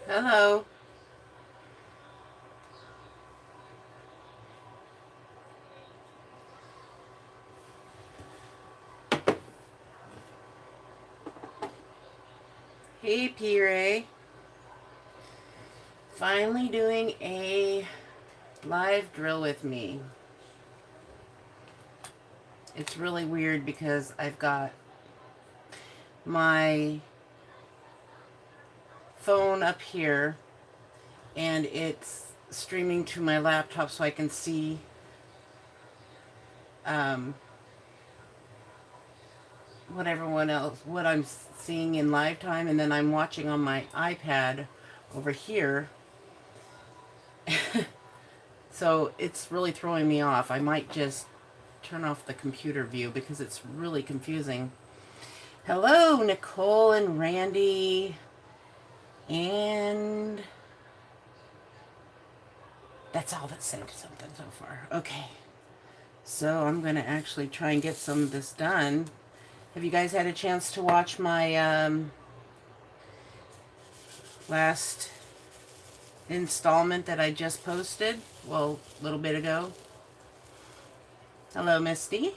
Hello. Hey, P-Ray. Finally doing a live drill with me. It's really weird because I've got my phone up here and it's streaming to my laptop so I can see um, what I'm seeing in live time, and then I'm watching on my iPad over here. So it's really throwing me off. I might just turn off the computer view because it's really confusing. Hello, Nicole and Randy. And that's all that said something so far. Okay. So I'm going to actually try and get some of this done. Have you guys had a chance to watch my last installment that I just posted? Well, a little bit ago. Hello, Misty.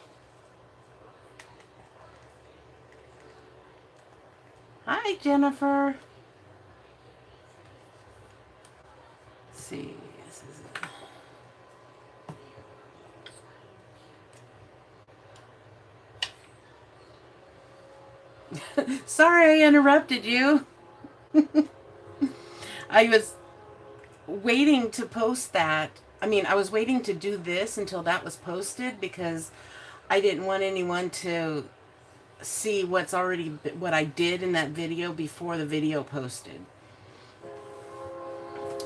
Hi, Jennifer. Let's see. This is it. Sorry I interrupted you. I was waiting to post that. I was waiting to do this until that was posted because I didn't want anyone to see what I did in that video before the video posted.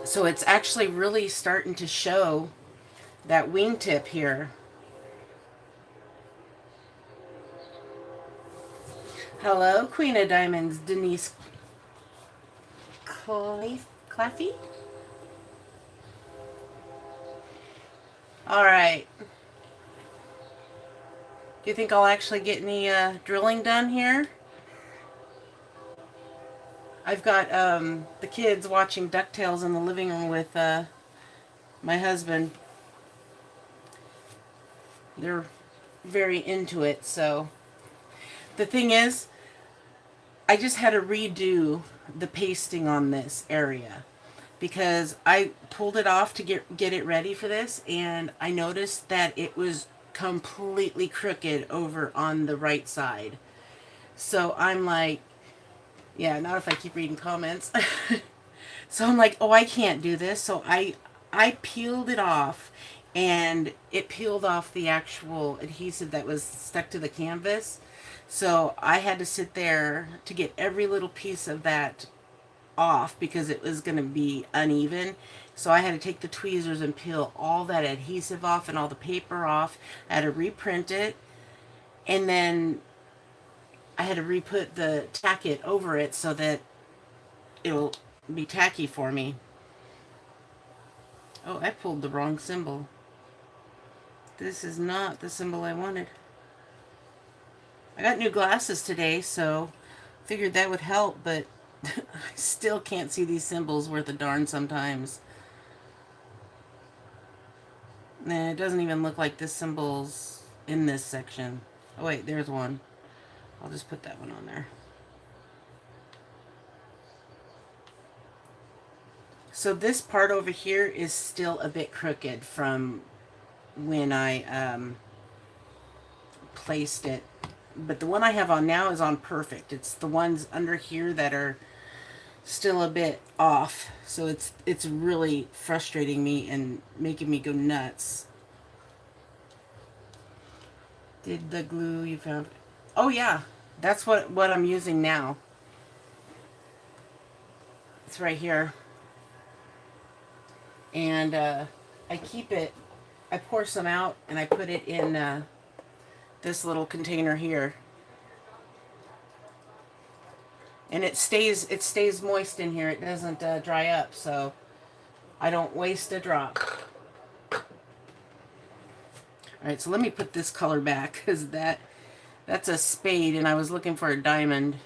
So it's actually really starting to show that wingtip here. Hello, Queen of Diamonds, Denise Claffey. All right. Do you think I'll actually get any drilling done here? I've got the kids watching DuckTales in the living room with my husband. They're very into it. So the thing is, I just had to redo the pasting on this area because I pulled it off to get it ready for this, and I noticed that it was completely crooked over on the right side. So I'm like, yeah, not if I keep reading comments. So I'm like, oh, I can't do this. So I peeled it off, and it peeled off the actual adhesive that was stuck to the canvas. So I had to sit there to get every little piece of that off because it was going to be uneven. So I had to take the tweezers and peel all that adhesive off and all the paper off. I had to reprint it, and then I had to re-put the tack it over it so that it'll be tacky for me. Oh, I pulled the wrong symbol. This is not the symbol I wanted. I got new glasses today, so figured that would help, but I still can't see these symbols worth a darn sometimes. Nah, it doesn't even look like this symbol's in this section. Oh wait, there's one. I'll just put that one on there. So this part over here is still a bit crooked from when I placed it. But the one I have on now is on perfect. It's the ones under here that are still a bit off. So it's really frustrating me and making me go nuts. Did the glue you found? Oh yeah, that's what I'm using now. It's right here. And I keep it, I pour some out and I put it in this little container here. And it stays moist in here. It doesn't dry up, so I don't waste a drop. All right, so let me put this color back because that's a spade, and I was looking for a diamond.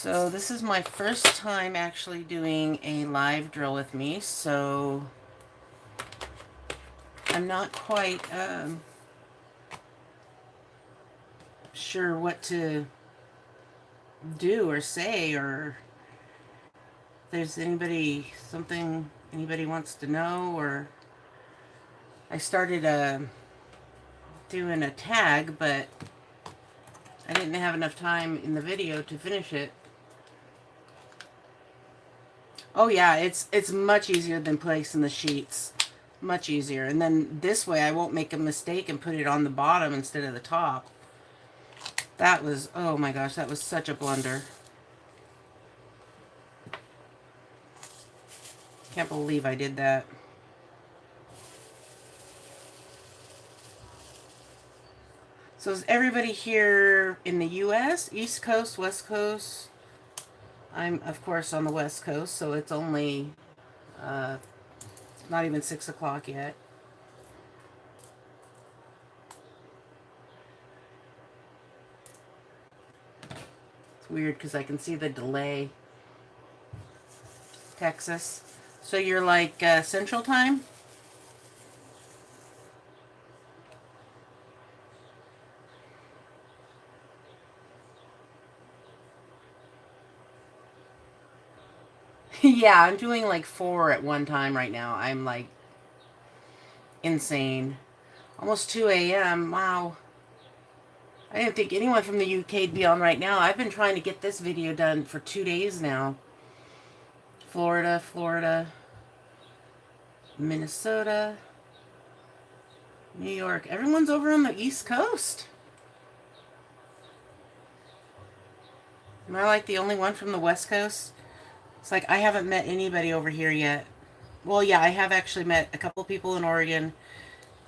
So this is my first time actually doing a live drill with me, so I'm not quite sure what to do or say, or if there's something anybody wants to know. Or I started doing a tag, but I didn't have enough time in the video to finish it. Oh yeah, it's much easier than placing the sheets. Much easier. And then this way I won't make a mistake and put it on the bottom instead of the top. That was, oh my gosh, that was such a blunder. Can't believe I did that. So is everybody here in the US? East Coast, West Coast? I'm, of course, on the West Coast, so it's only not even 6 o'clock yet. It's weird because I can see the delay. Texas. So you're like Central Time? Yeah, I'm doing like 4 at one time right now. I'm like insane. Almost 2 a.m. Wow. I didn't think anyone from the UK'd be on right now. I've been trying to get this video done for 2 days now. Florida, Minnesota, New York. Everyone's over on the East Coast. Am I like the only one from the West Coast? It's like I haven't met anybody over here yet. Well, yeah, I have actually met a couple people in Oregon,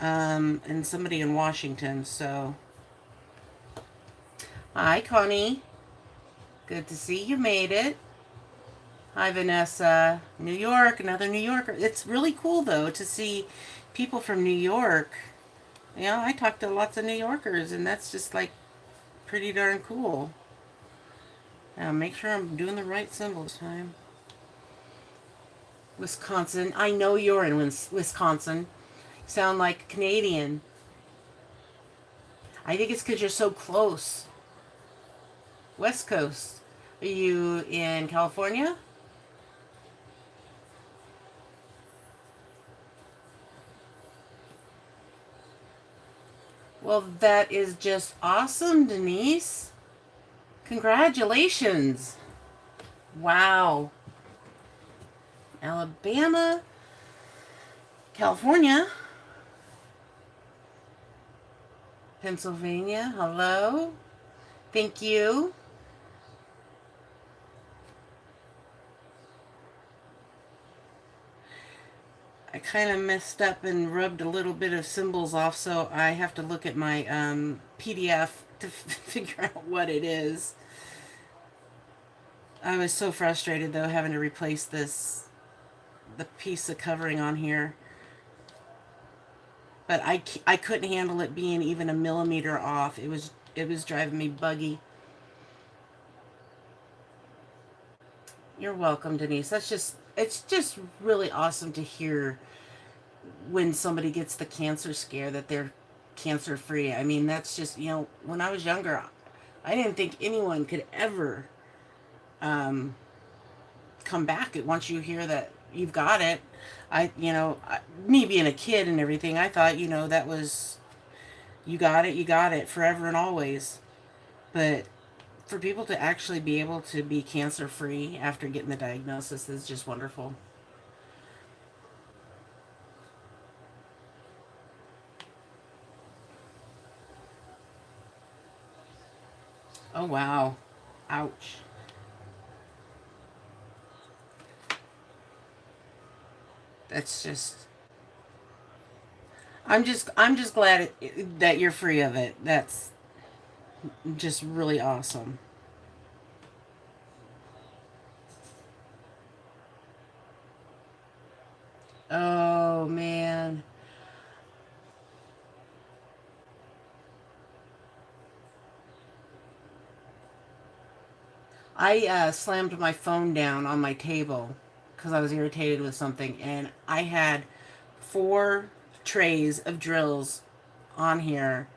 and somebody in Washington, so. Hi, Connie. Good to see you made it. Hi, Vanessa. New York, another New Yorker. It's really cool, though, to see people from New York. You know, I talk to lots of New Yorkers, and that's just, like, pretty darn cool. Now, make sure I'm doing the right symbol this time. Wisconsin. I know you're in Wisconsin. You sound like a Canadian. I think it's because you're so close. West Coast. Are you in California? Well, that is just awesome, Denise. Congratulations. Wow. Alabama, California, Pennsylvania. Hello. Thank you. I kind of messed up and rubbed a little bit of symbols off, so I have to look at my PDF to figure out what it is. I was so frustrated, though, having to replace the piece of covering on here. But I couldn't handle it being even a millimeter off. It was driving me buggy. You're welcome, Denise. It's just really awesome to hear when somebody gets the cancer scare that they're cancer free. I mean, that's just, when I was younger, I didn't think anyone could ever come back once you hear that you've got it. Me being a kid and everything, I thought, that was, you got it forever and always. But for people to actually be able to be cancer free after getting the diagnosis is just wonderful. Oh, wow. Ouch. That's just, I'm just glad that you're free of it. That's just really awesome. Oh man. I slammed my phone down on my table because I was irritated with something, and I had 4 trays of drills on here,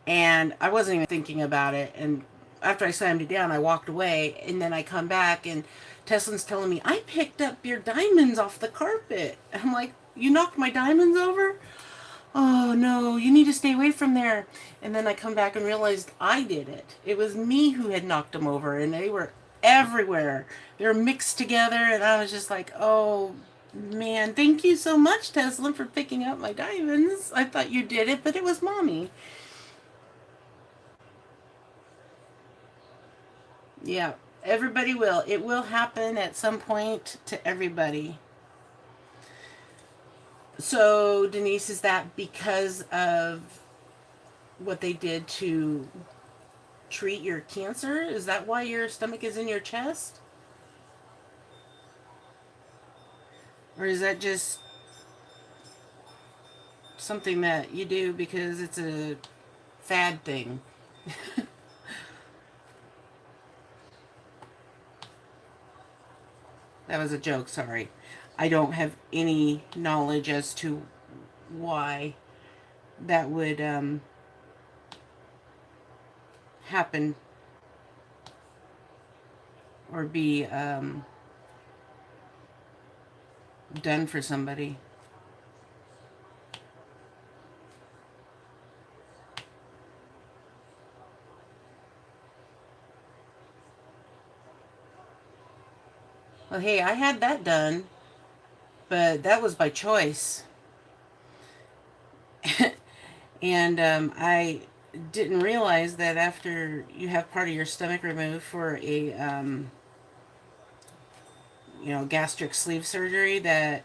and I wasn't even thinking about it. And after I slammed it down, I walked away, and then I come back, and Tesla's telling me, I picked up your diamonds off the carpet. And I'm like, you knocked my diamonds over? Oh no, you need to stay away from there. And then I come back and realized I did it. It was me who had knocked them over, and they were everywhere. They were mixed together, and I was just like, oh man, thank you so much, Tesla, for picking up my diamonds. I thought you did it, but it was mommy. Yeah, everybody will. It will happen at some point to everybody. So, Denise, is that because of what they did to treat your cancer? Is that why your stomach is in your chest? Or is that just something that you do because it's a fad thing? That was a joke, sorry. I don't have any knowledge as to why that would happen or be done for somebody. Well, hey, I had that done, but that was by choice. And I didn't realize that after you have part of your stomach removed for a, gastric sleeve surgery, that,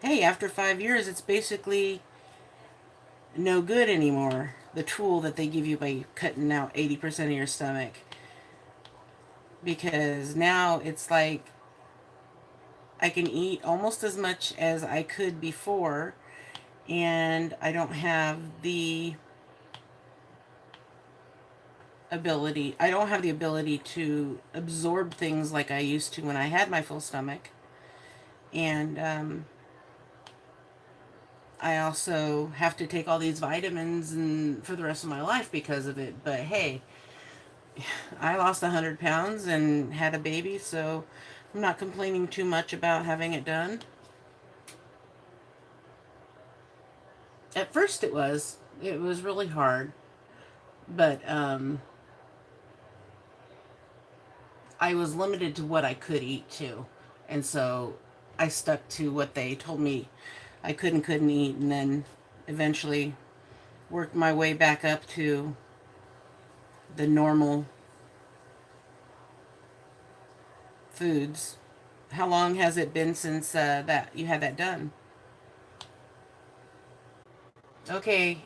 hey, after 5 years, it's basically no good anymore. The tool that they give you by cutting out 80% of your stomach. Because now it's like I can eat almost as much as I could before, and I don't have the ability to absorb things like I used to when I had my full stomach. And I also have to take all these vitamins and for the rest of my life because of it. But hey, I lost 100 pounds and had a baby, so I'm not complaining too much about having it done. At first it was really hard, but I was limited to what I could eat too. And so I stuck to what they told me I couldn't eat, and then eventually worked my way back up to the normal foods. How long has it been since that you had that done? Okay,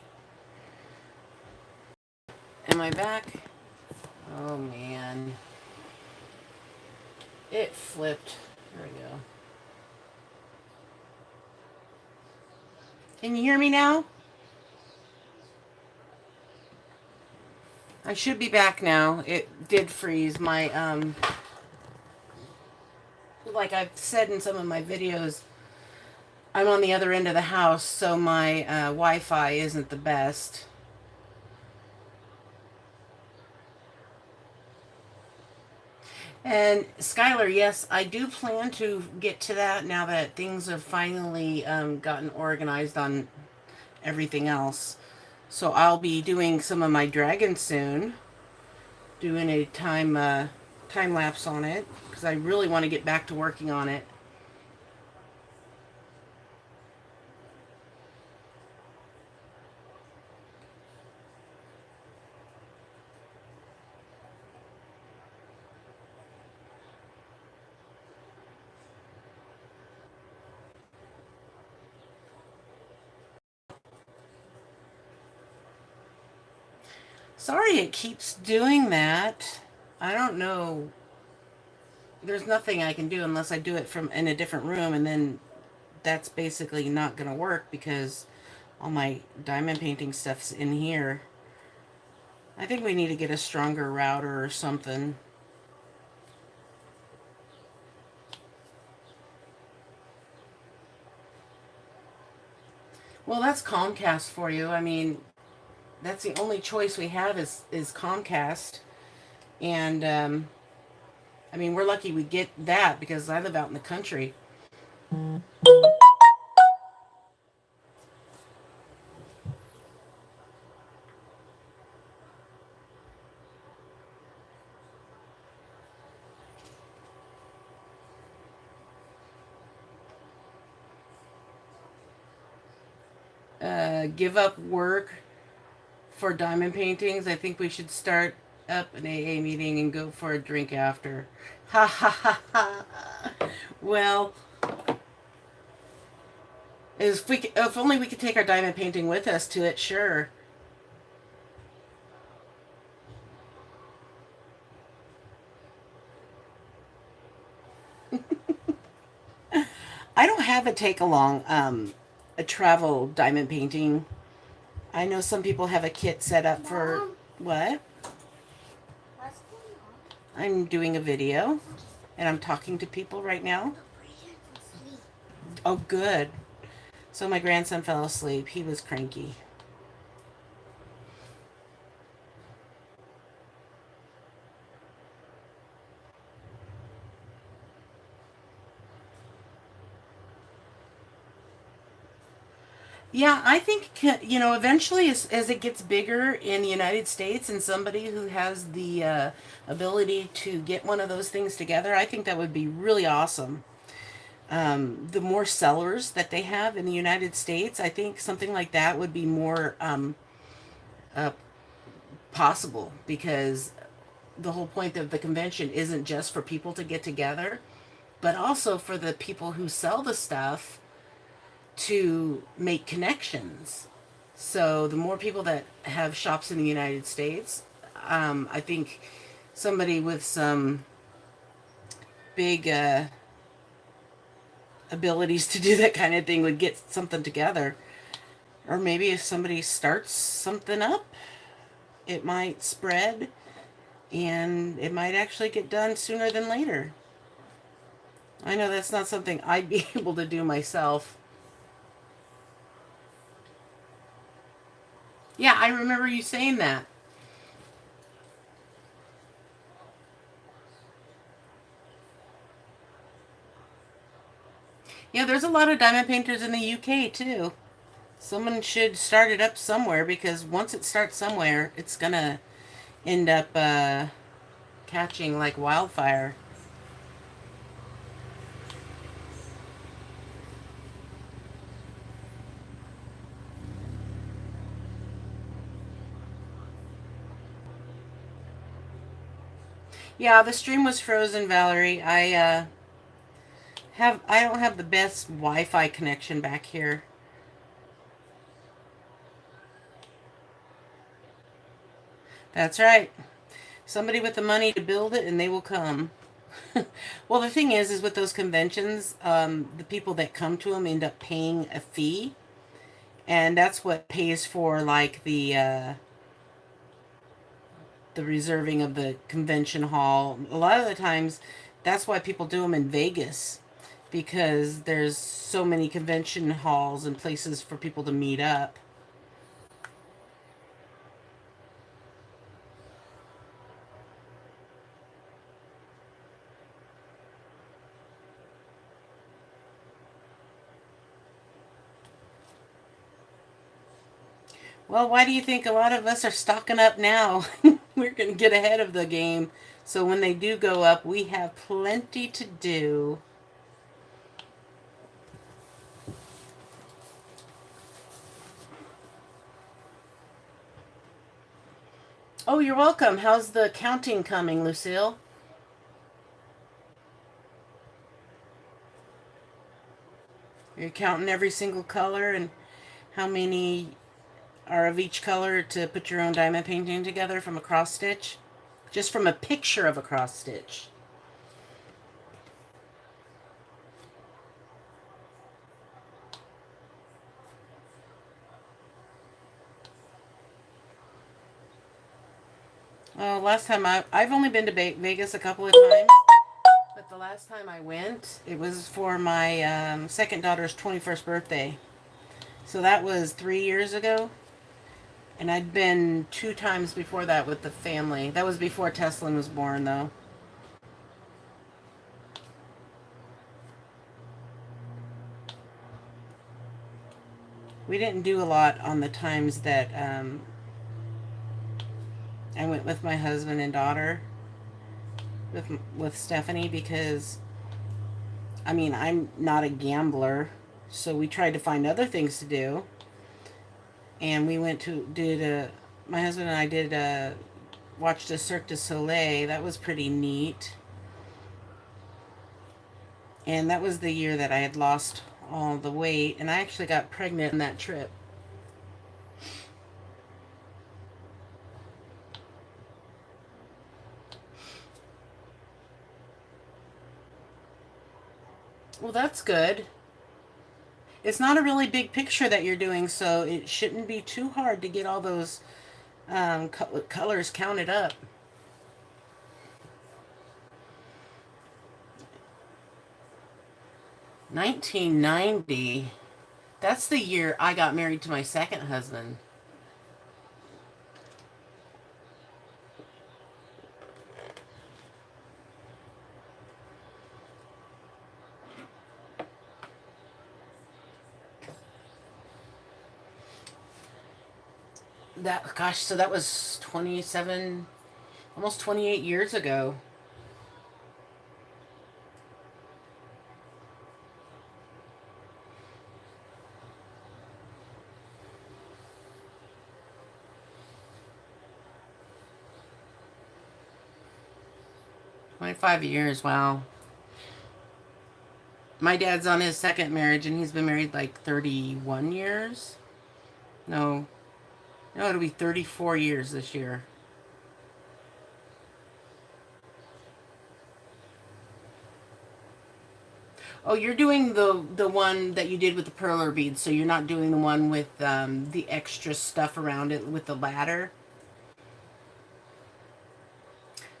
am I back? Oh man, it flipped. There we go. Can you hear me now? I should be back now. It did freeze. My like I've said in some of my videos, I'm on the other end of the house, so my Wi-Fi isn't the best. And Skylar, yes, I do plan to get to that now that things have finally gotten organized on everything else. So I'll be doing some of my dragons soon, doing a time lapse on it because I really want to get back to working on it. Sorry, it keeps doing that. I don't know. There's nothing I can do unless I do it from in a different room, and then that's basically not going to work because all my diamond painting stuff's in here. I think we need to get a stronger router or something. Well, that's Comcast for you. I mean, that's the only choice we have is Comcast, and I mean, we're lucky we get that because I live out in the country. Give up work for diamond paintings. I think we should start up an AA meeting and go for a drink after. Ha ha ha ha. Well, if only we could take our diamond painting with us to it, sure. I don't have a take along a travel diamond painting. I know some people have a kit set up for Mom, what? what's going I'm doing a video and I'm talking to people right now. on? Sleep. Oh, good. So my grandson fell asleep. He was cranky. Yeah, I think eventually, as it gets bigger in the United States, and somebody who has the ability to get one of those things together, I think that would be really awesome. The more sellers that they have in the United States, I think something like that would be more uh, possible because the whole point of the convention isn't just for people to get together, but also for the people who sell the stuff to make connections. So the more people that have shops in the United States, I think somebody with some big abilities to do that kind of thing would get something together. Or maybe if somebody starts something up, it might spread and it might actually get done sooner than later. I know that's not something I'd be able to do myself. Yeah, I remember you saying that. Yeah, there's a lot of diamond painters in the UK too. Someone should start it up somewhere because once it starts somewhere, it's gonna end up catching like wildfire. Yeah, the stream was frozen, Valerie. I don't have the best Wi-Fi connection back here. That's right. Somebody with the money to build it, and they will come. Well, the thing is with those conventions, the people that come to them end up paying a fee, and that's what pays for like the reserving of the convention hall. A lot of the times, that's why people do them in Vegas because there's so many convention halls and places for people to meet up. Well, why do you think a lot of us are stocking up now? We're going to get ahead of the game. So when they do go up, we have plenty to do. Oh, you're welcome. How's the counting coming, Lucille? You're counting every single color and how many are of each color to put your own diamond painting together from a cross stitch? Just from a picture of a cross stitch. Oh, last time I've only been to Vegas a couple of times, but the last time I went, it was for my second daughter's 21st birthday. So that was 3 years ago. And I'd been 2 times before that with the family. That was before Teslin was born, though. We didn't do a lot on the times that I went with my husband and daughter with Stephanie because I mean I'm not a gambler, so we tried to find other things to do, and we went to did a my husband and I did watched a Cirque du Soleil. That was pretty neat, and that was the year that I had lost all the weight, and I actually got pregnant on that trip. Well, that's good. It's not a really big picture that you're doing, so it shouldn't be too hard to get all those colors counted up. 1990. That's the year I got married to my second husband. That gosh, so that was 27, almost 28 years ago. 25 years. Wow. My dad's on his second marriage and he's been married like 31 years. No. No, it'll be 34 years this year. Oh, you're doing the one that you did with the perler beads, so you're not doing the one with the extra stuff around it with the ladder.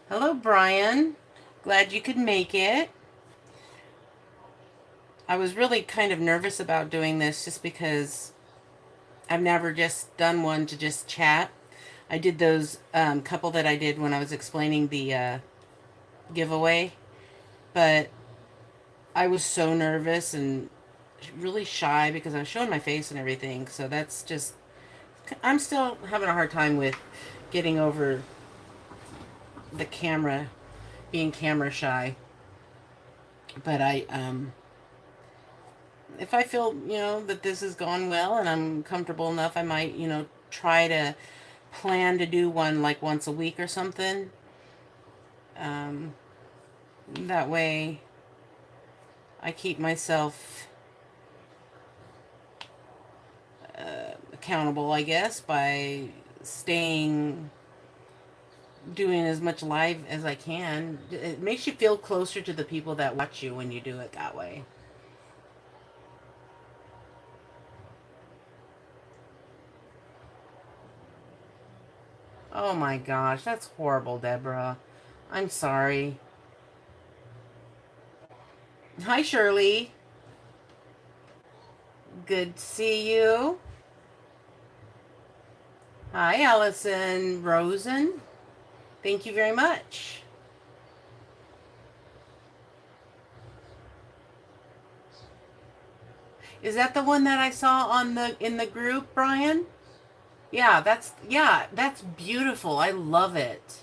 Hello, Brian. Glad you could make it. I was really kind of nervous about doing this just because I've never just done one to just chat. I did those couple that I did when I was explaining the giveaway, but I was so nervous and really shy because I was showing my face and everything. So that's just, I'm still having a hard time with getting over the camera, being camera shy. But if I feel, that this has gone well and I'm comfortable enough, I might, try to plan to do one like once a week or something. Um, that way I keep myself accountable, I guess, by staying doing as much live as I can. It makes you feel closer to the people that watch you when you do it that way. Oh my gosh, that's horrible, Deborah. I'm sorry. Hi, Shirley. Good to see you. Hi, Allison Rosen. Thank you very much. Is that the one that I saw on the in the group, Brian? Yeah, that's beautiful. I love it.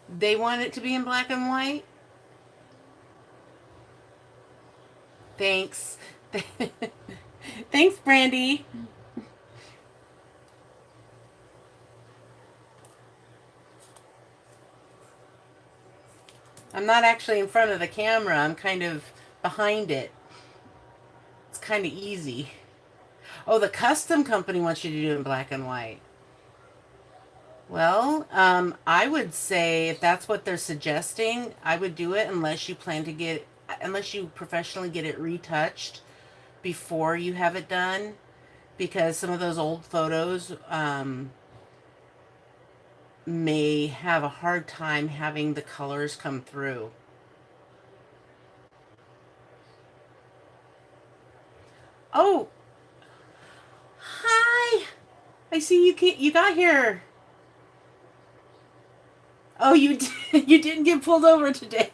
They want it to be in black and white. Thanks. Thanks, Brandy. I'm not actually in front of the camera. I'm kind of behind it. It's kind of easy. Oh, the custom company wants you to do it in black and white. Well, I would say if that's what they're suggesting, I would do it unless you professionally get it retouched before you have it done, because some of those old photos, may have a hard time having the colors come through. Oh, hi. I see you got here. Oh, you didn't get pulled over today.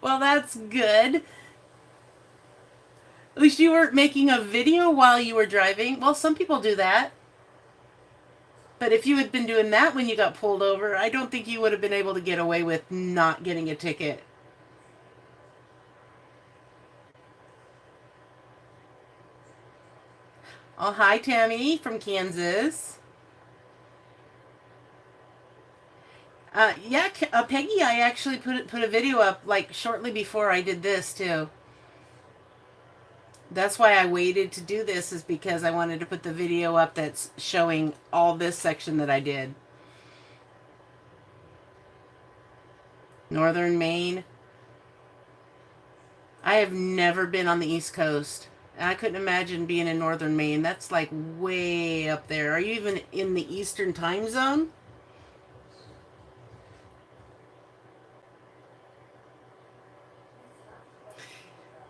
Well, that's good. At least you weren't making a video while you were driving. Well, some people do that. But if you had been doing that when you got pulled over, I don't think you would have been able to get away with not getting a ticket. Oh, hi, Tammy from Kansas. Yeah, Peggy, I actually put a video up like shortly before I did this too. That's why I waited to do this, is because I wanted to put the video up that's showing all this section that I did. Northern Maine. I have never been on the East Coast. I couldn't imagine being in Northern Maine. That's like way up there. Are you even in the Eastern time zone?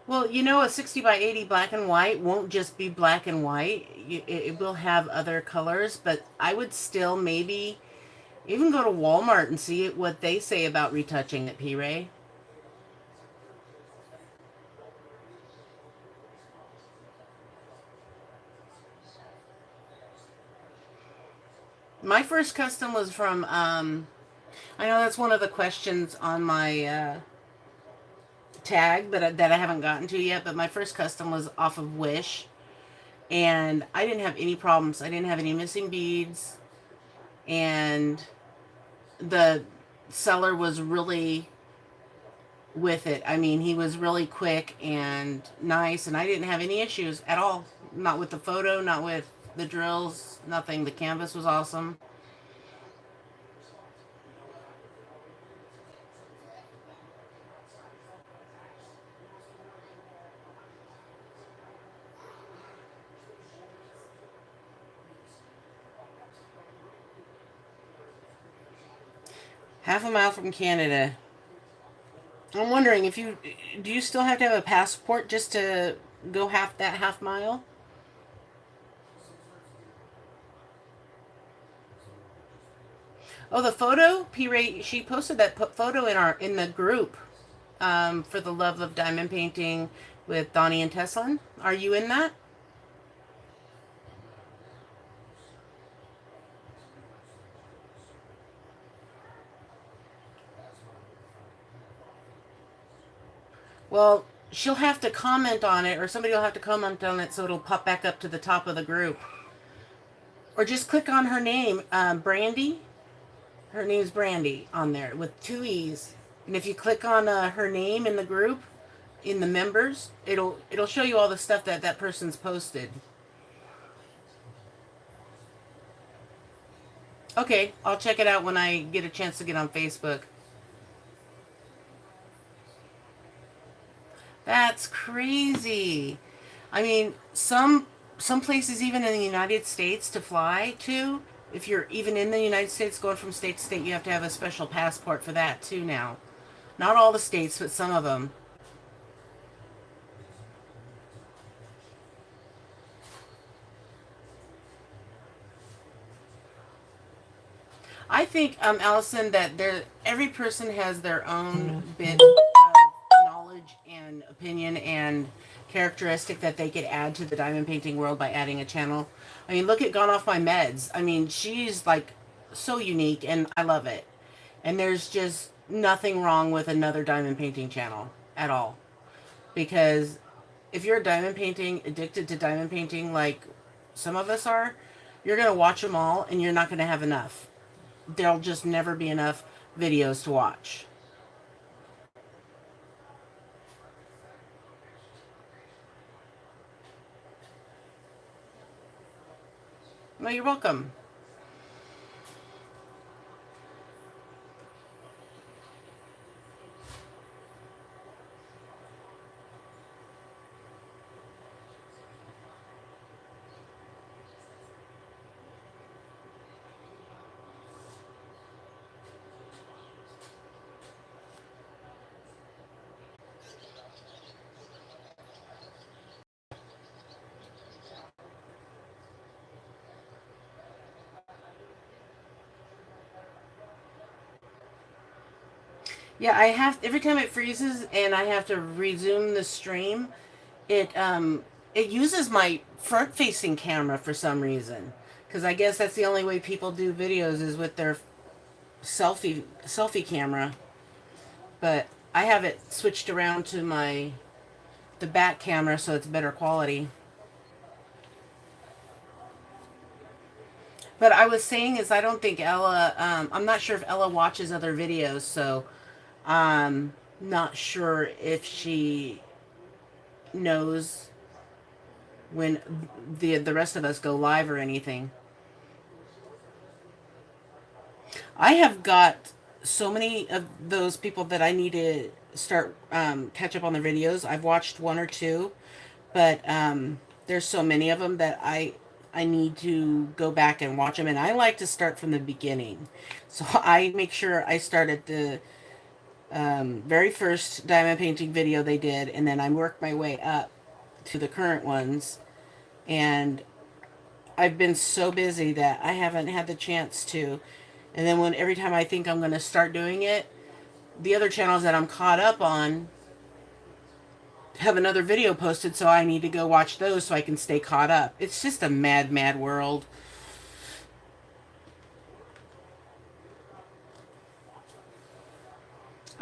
Well, you know, a 60 by 80 black and white won't just be black and white. It will have other colors, but I would still maybe even go to Walmart and see what they say about retouching it, P. Ray. My first custom was from, I know that's one of the questions on my tag that I haven't gotten to yet, but my first custom was off of Wish. And I didn't have any problems. I didn't have any missing beads. And the seller was really with it. I mean, he was really quick and nice, and I didn't have any issues at all. Not with the photo, not with the drills, nothing. The canvas was awesome. Half a mile from Canada. I'm wondering if you do you still have to have a passport just to go half mile? Oh, the photo, P. Ray, she posted that photo in the group for the Love of Diamond Painting with Donnie and Teslan. Are you in that? Well, she'll have to comment on it, or somebody will have to comment on it so it'll pop back up to the top of the group. Or just click on her name, Brandy. Her name's Brandy on there with two E's. And if you click on her name in the group, in the members, it'll show you all the stuff that person's posted. Okay, I'll check it out when I get a chance to get on Facebook. That's crazy. I mean, some places even in the United States to fly to, if you're even in the United States going from state to state, you have to have a special passport for that too now. Not all the states, but some of them. I think, Allison, that every person has their own bit of knowledge and opinion and characteristic that they could add to the diamond painting world by adding a channel. I mean, look at Gone Off My Meds. I mean, she's like so unique, and I love it. And there's just nothing wrong with another diamond painting channel at all. Because if you're a diamond painting, addicted to diamond painting like some of us are, you're going to watch them all and you're not going to have enough. There'll just never be enough videos to watch. Well, you're welcome. Yeah, I have every time it freezes and I have to resume the stream, it uses my front facing camera for some reason. Cuz I guess that's the only way people do videos is with their selfie camera. But I have it switched around to my the back camera so it's better quality. But I was saying is I don't think Ella I'm not sure if Ella watches other videos, so I'm not sure if she knows when the rest of us go live or anything. I have got so many of those people that I need to start catch up on their videos. I've watched one or two, but there's so many of them that I need to go back and watch them. And I like to start from the beginning, so I make sure I start at the very first diamond painting video they did, and then I work my way up to the current ones. And I've been so busy that I haven't had the chance to. And then when every time I think I'm going to start doing it, the other channels that I'm caught up on have another video posted, so I need to go watch those so I can stay caught up. It's just a mad, mad world.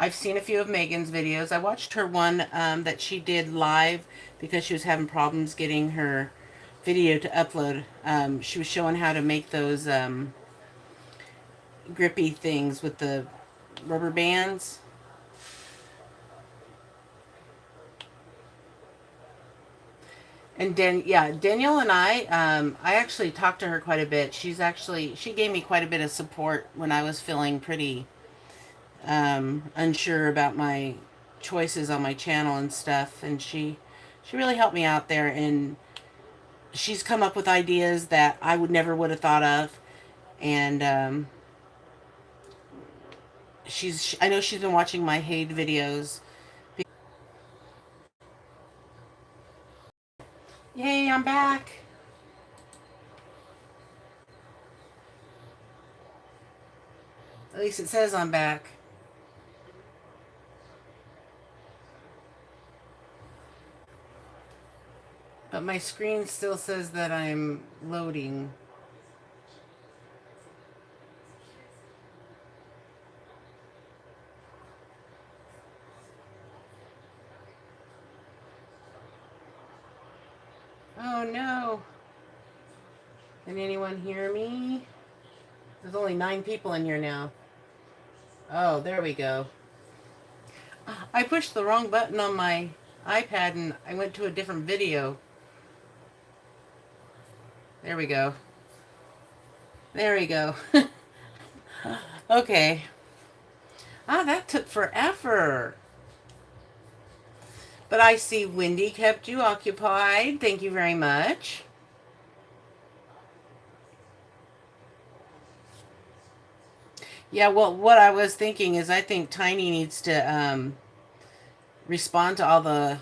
I've seen a few of Megan's videos. I watched her one that she did live because she was having problems getting her video to upload. She was showing how to make those grippy things with the rubber bands. And Danielle and I actually talked to her quite a bit. She gave me quite a bit of support when I was feeling pretty unsure about my choices on my channel and stuff. And she really helped me out there. And she's come up with ideas that I would have thought of. And I know she's been watching my HAED videos. Yay, I'm back. At least it says I'm back. But my screen still says that I'm loading. Oh no. Can anyone hear me? There's only 9 people in here now. Oh, there we go. I pushed the wrong button on my iPad and I went to a different video. There we go. There we go. Okay. Ah, that took forever. But I see Wendy kept you occupied. Thank you very much. Yeah, well, what I was thinking is I think Tiny needs to respond to all the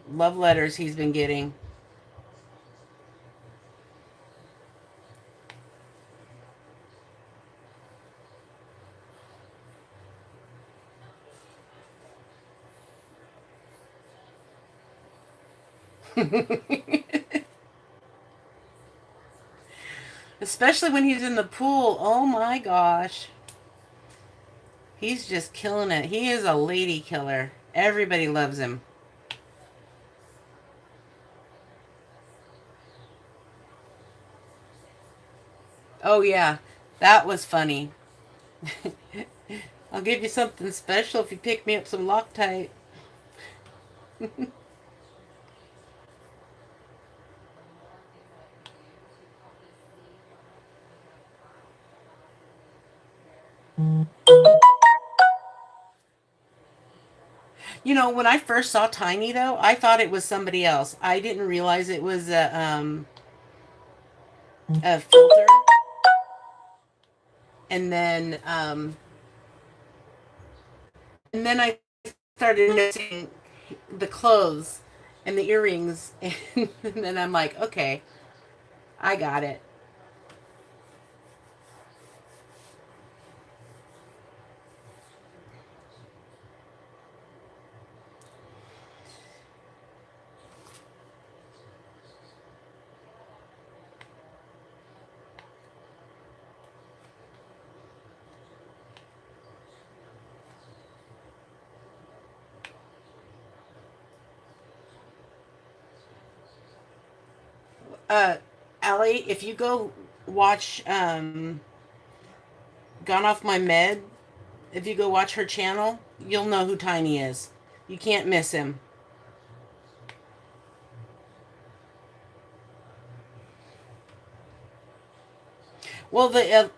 love letters he's been getting. Especially when he's in the pool. Oh my gosh. He's just killing it. He is a lady killer. Everybody loves him. Oh yeah, that was funny. I'll give you something special if you pick me up some Loctite. You know, when I first saw Tiny though, I thought it was somebody else. I didn't realize it was a filter. And then I started noticing the clothes and the earrings, and then I'm like, okay, I got it. Uh, Allie, if you go watch Gone Off My Med, if you go watch her channel, you'll know who Tiny is. You can't miss him. Well, the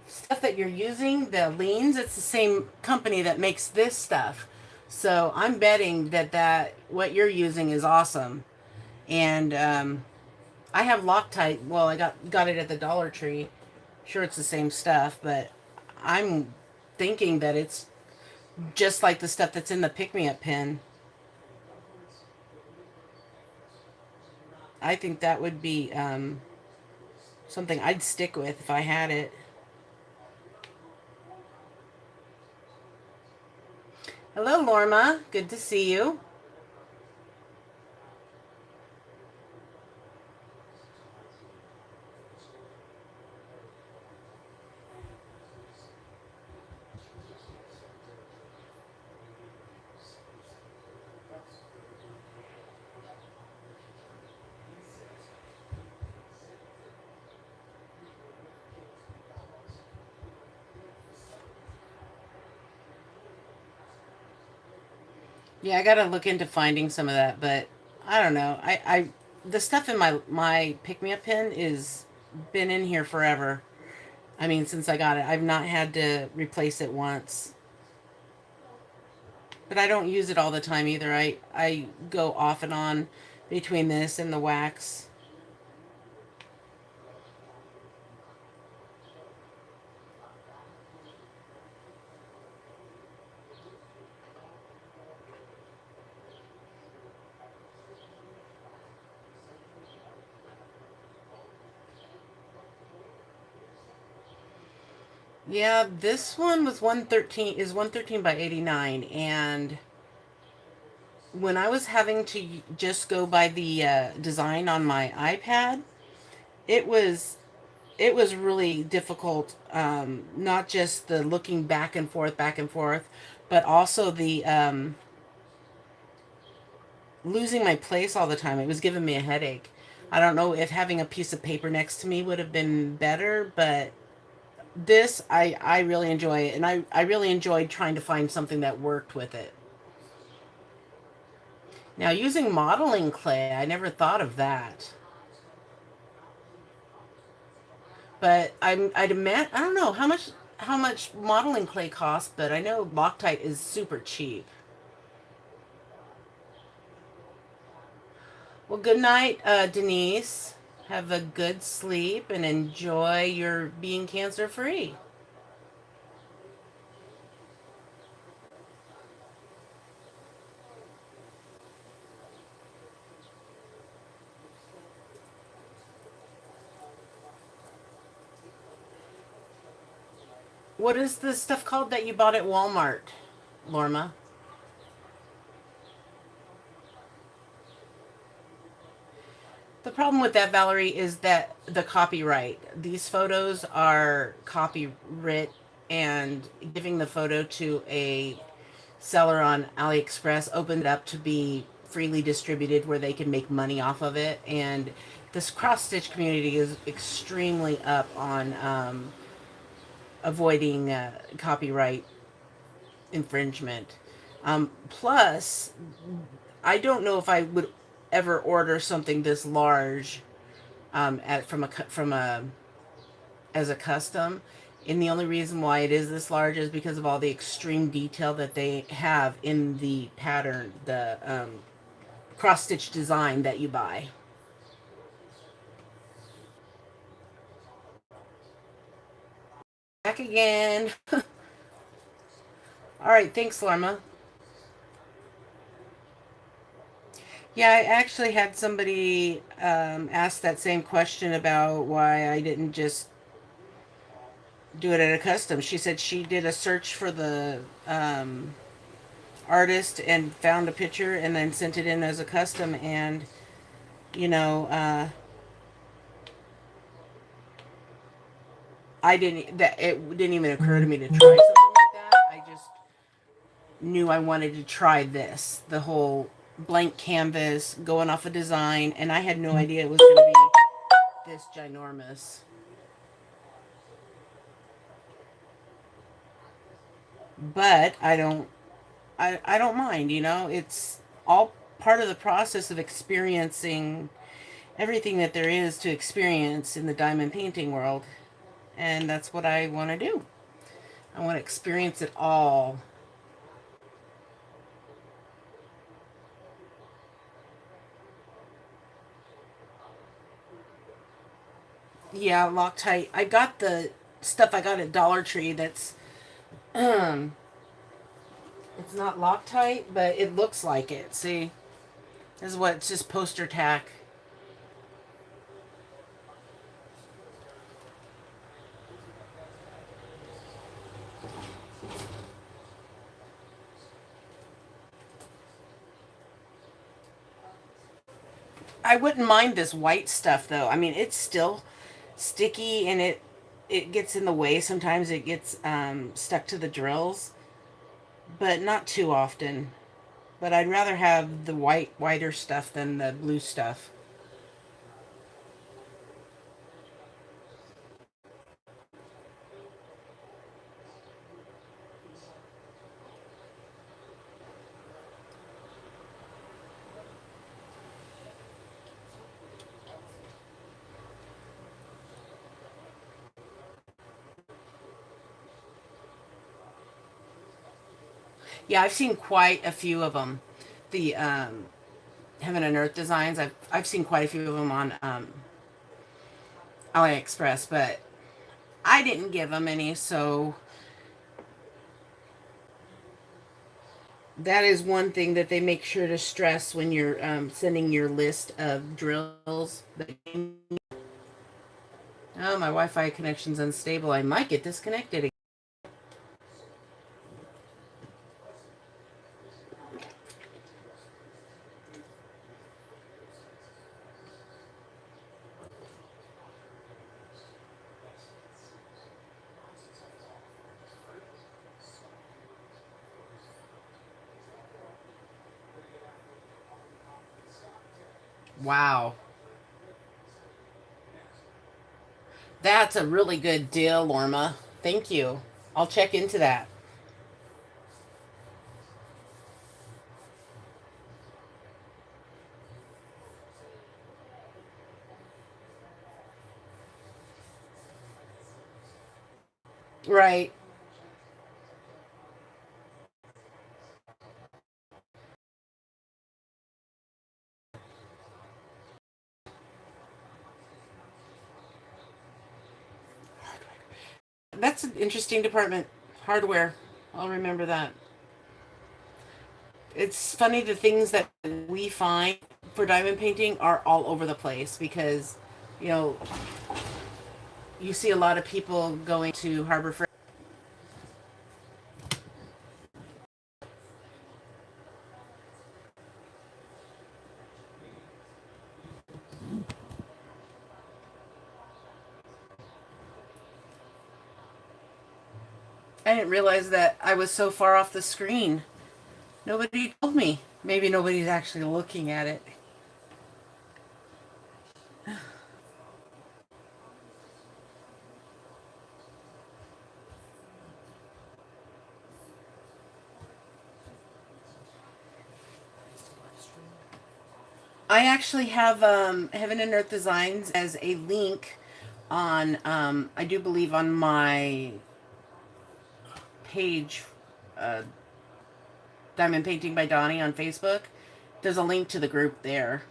stuff that you're using, the leans, it's the same company that makes this stuff. So I'm betting that what you're using is awesome. And I have Loctite. Well, I got it at the Dollar Tree. Sure, it's the same stuff, but I'm thinking that it's just like the stuff that's in the pick me up pen. I think that would be something I'd stick with if I had it. Hello, Lorma. Good to see you. Yeah, I gotta look into finding some of that, but I don't know. I the stuff in my pick me up pen is been in here forever. I mean, since I got it, I've not had to replace it once. But I don't use it all the time either. I go off and on between this and the wax. Yeah, this one was 113 by 89, and when I was having to just go by the design on my iPad, it was it was really difficult. Not just the looking back and forth, but also the losing my place all the time. It was giving me a headache. I don't know if having a piece of paper next to me would have been better, but this I really enjoy it, and I really enjoyed trying to find something that worked with it. Now using modeling clay, I never thought of that. But I don't know how much modeling clay costs, but I know Loctite is super cheap. Well, good night, Denise. Have a good sleep and enjoy your being cancer free. What is the stuff called that you bought at Walmart, Lorma? The problem with that, Valerie, is that the copyright. These photos are copyright, and giving the photo to a seller on AliExpress opened it up to be freely distributed where they can make money off of it. And this cross stitch community is extremely up on avoiding copyright infringement. Plus, I don't know if I would ever order something this large from a as a custom. And the only reason why it is this large is because of all the extreme detail that they have in the pattern, the cross stitch design that you buy. Back again. All right, thanks, Lorma. Yeah, I actually had somebody ask that same question about why I didn't just do it at a custom. She said she did a search for the artist and found a picture and then sent it in as a custom. And you know, I didn't that it didn't even occur to me to try something like that. I just knew I wanted to try this, blank canvas, going off a design, and I had no idea it was going to be this ginormous. But I don't mind, you know. It's all part of the process of experiencing everything that there is to experience in the diamond painting world. And that's what I want to do. I want to experience it all. Yeah, Loctite. I got the stuff I got at Dollar Tree that's um it's not Loctite, but it looks like it. See? This is what it's just poster tack. I wouldn't mind this white stuff though. I mean, it's still sticky and it gets in the way. Sometimes it gets stuck to the drills, but not too often. But I'd rather have the whiter stuff than the blue stuff. Yeah, I've seen quite a few of them. The Heaven and Earth designs. I've seen quite a few of them on AliExpress, but I didn't give them any, so that is one thing that they make sure to stress when you're sending your list of drills. Oh, my Wi-Fi connection's unstable. I might get disconnected. Wow, that's a really good deal, Lorma. Thank you. I'll check into that. Right. That's an interesting department. Hardware. I'll remember that. It's funny the things that we find for diamond painting are all over the place because, you know, you see a lot of people going to Harbor Freight. I didn't realize that I was so far off the screen. Nobody told me. Maybe nobody's actually looking at it. I actually have Heaven and Earth Designs as a link on, I do believe, on my page, uh, Diamond Painting by Donnie on Facebook. There's a link to the group there.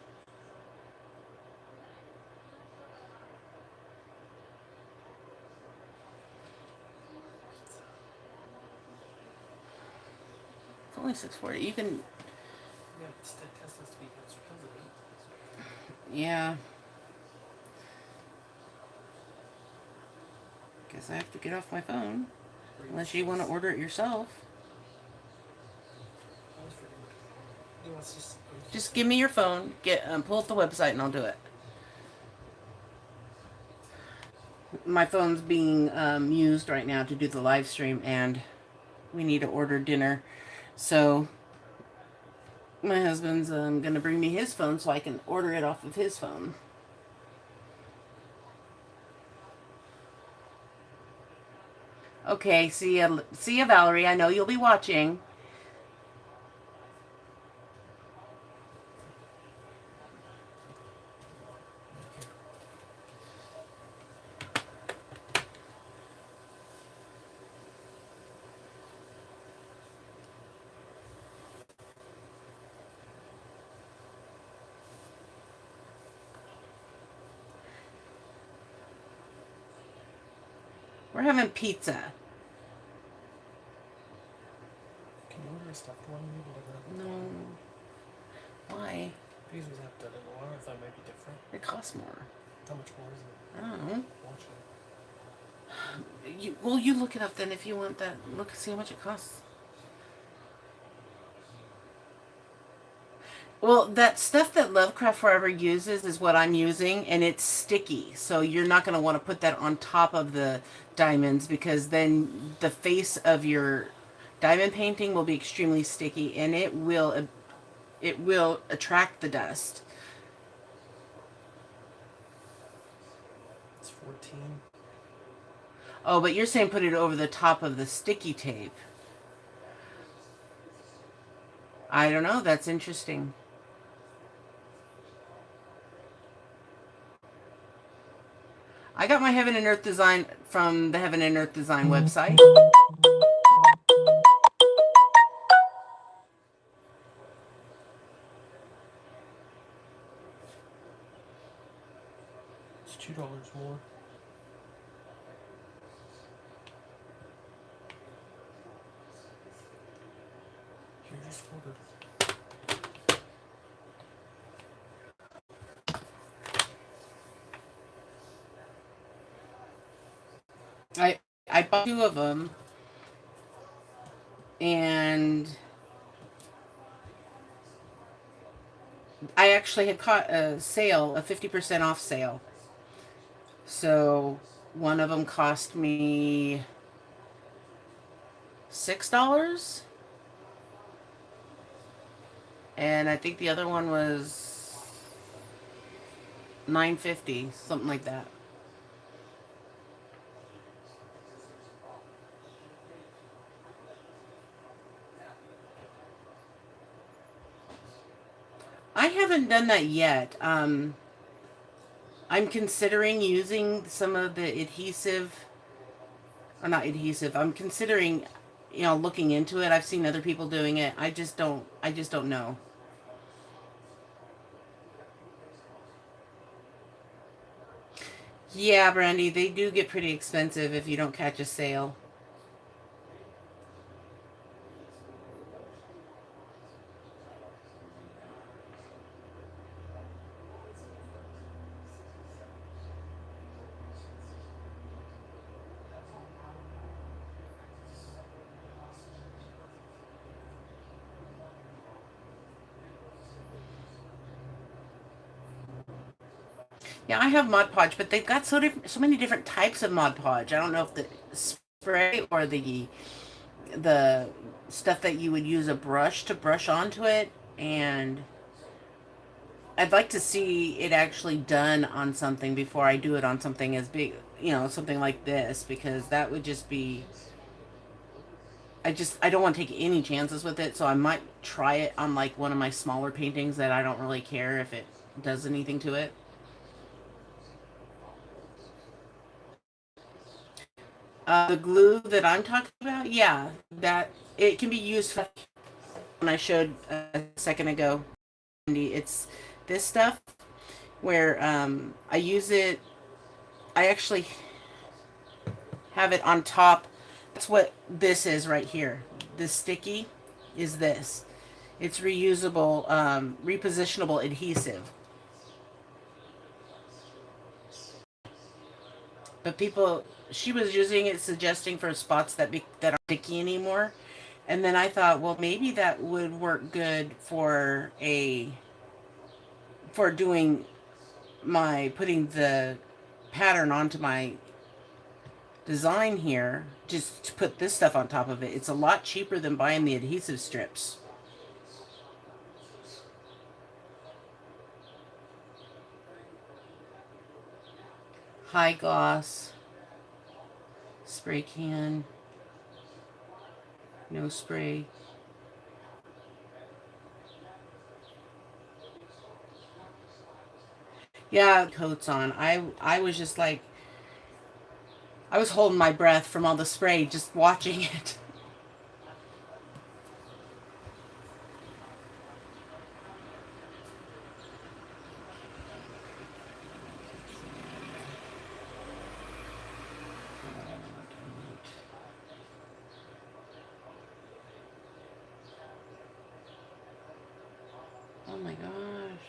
It's only 6:40. You can, yeah. Guess I have to get off my phone. Unless you want to order it yourself. Just give me your phone. Get pull up the website and I'll do it. My phone's being used right now to do the live stream, and we need to order dinner. So My husband's gonna bring me his phone so I can order it off of his phone. Okay, see ya, Valerie. I know you'll be watching. We're having pizza. Can you order a stuffed one? Maybe No. Why? because we have done it in a while. I thought it might be different. It costs more. How much more is it? I don't know. Watch it. You look it up then if you want that. Look, see how much it costs. Well, that stuff that Lovecraft Forever uses is what I'm using, and it's sticky. So you're not going to want to put that on top of the diamonds because then the face of your diamond painting will be extremely sticky, and it will attract the dust. It's 14. Oh, but you're saying put it over the top of the sticky tape. I don't know. That's interesting. I got my Heaven and Earth design from the Heaven and Earth Design website. It's $2 more. Here, just order. I bought two of them, and I actually had caught a sale, a 50% off sale. So one of them cost me $6, and I think the other one was $9.50, something like that. I haven't done that yet. I'm considering using some of the adhesive, or not adhesive. I'm considering, looking into it. I've seen other people doing it. I just don't. I just don't know. Yeah, Brandy, they do get pretty expensive if you don't catch a sale. Yeah, I have Mod Podge, but they've got so many different types of Mod Podge. I don't know if the spray or the stuff that you would use a brush to brush onto it, and I'd like to see it actually done on something before I do it on something as big, something like this, because that would just be. I don't want to take any chances with it, so I might try it on like one of my smaller paintings that I don't really care if it does anything to it. The glue that I'm talking about, yeah, that it can be used for, when I showed a second ago. It's this stuff where I use it. I actually have it on top. That's what this is right here. This sticky is this. It's reusable, repositionable adhesive. But she was using it, suggesting for spots that aren't sticky anymore. And then I thought, well, maybe that would work good for doing my putting the pattern onto my design here, just to put this stuff on top of it. It's a lot cheaper than buying the adhesive strips. high gloss spray can. No spray. Yeah, coats on. I was just like, I was holding my breath from all the spray just watching it. Oh my gosh.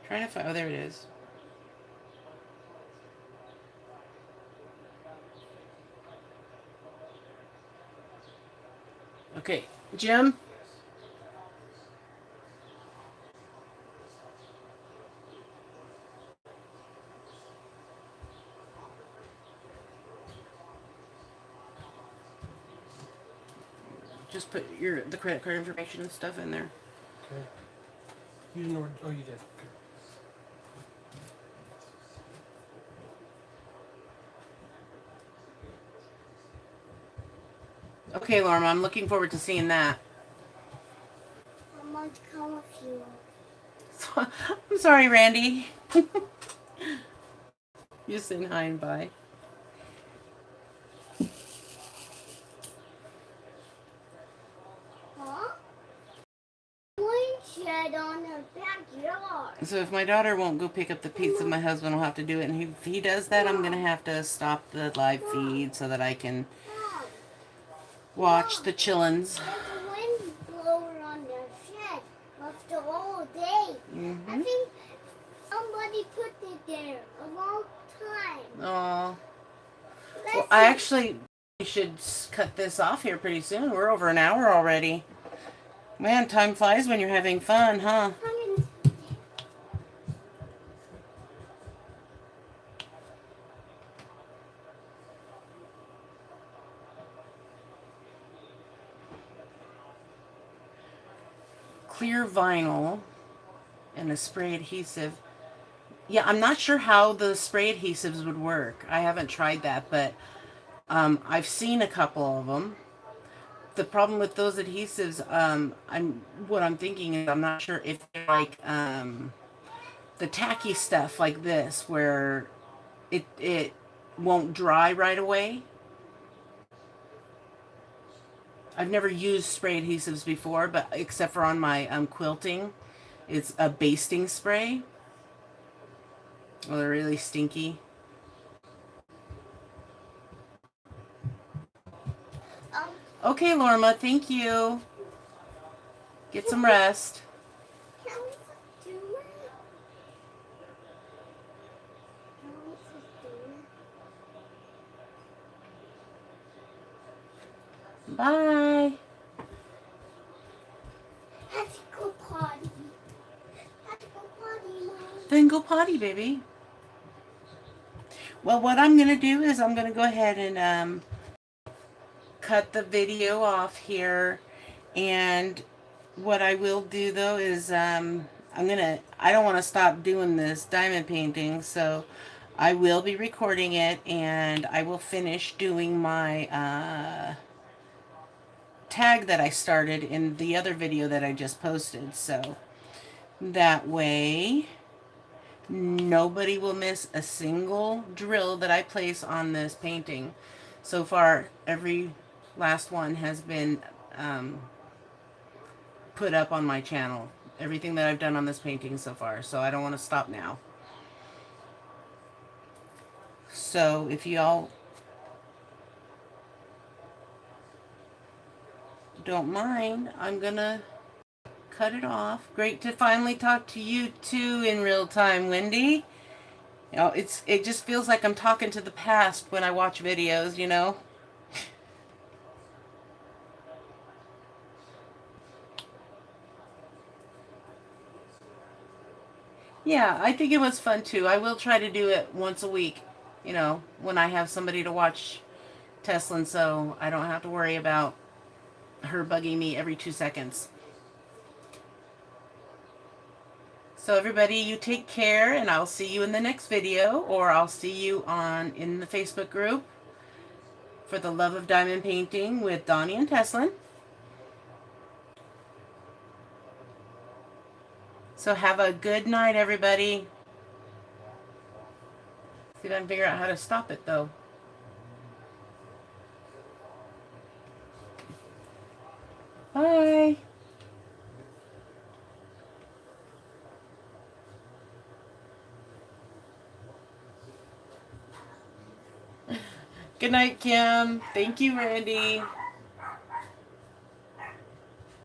Trying to find, oh, there it is. Okay, Jim. Just put the credit card information and stuff in there. Okay. You didn't know where, oh, you did. Okay. Okay, Lorma, I'm looking forward to seeing that. I'm going to come with you. I'm sorry, Randy. You saying hi and bye. Huh? One shed on the backyard. So if my daughter won't go pick up the pizza, my husband will have to do it. And if he does that, I'm going to have to stop the live feed so that I can Mom, watch the chillins. there's a wind blower on the shed after all day. I Mm-hmm. think somebody put it there a long time. Oh. Let's Well, I see. actually should cut this off here pretty soon. We're over an hour already. Man, time flies when you're having fun, huh? I'm in- Clear vinyl and a spray adhesive. Yeah, I'm not sure how the spray adhesives would work. I haven't tried that, but I've seen a couple of them. The problem with those adhesives, what I'm thinking is I'm not sure if they're like the tacky stuff like this, where it won't dry right away. I've never used spray adhesives before, but except for on my quilting, it's a basting spray. Well, they're really stinky. um, Okay, Lorma, thank you. Get some rest. can we just do it? Can we just do it? Bye. Let's go potty. Let's go potty, Mom. Then go potty, baby. Well, what I'm going to do is I'm going to go ahead and cut the video off here. And what I will do, though, is I don't want to stop doing this diamond painting. So I will be recording it and I will finish doing my tag that I started in the other video that I just posted. So that way nobody will miss a single drill that I place on this painting. So far, every last one has been put up on my channel. Everything that I've done on this painting so far. So I don't want to stop now. So if y'all don't mind, I'm gonna cut it off. Great to finally talk to you too in real time, Wendy. You know, it just feels like I'm talking to the past when I watch videos, you know. Yeah, I think it was fun too. I will try to do it once a week, you know, when I have somebody to watch Teslin, so I don't have to worry about her bugging me every 2 seconds. So So everybody, you take care, and I'll see you in the next video, or I'll see you in the Facebook group for the Love of Diamond Painting with Donnie and Teslin. So have a good night, everybody. See if I can figure out how to stop it, though. Bye. Good night, Kim. Thank you, Randy.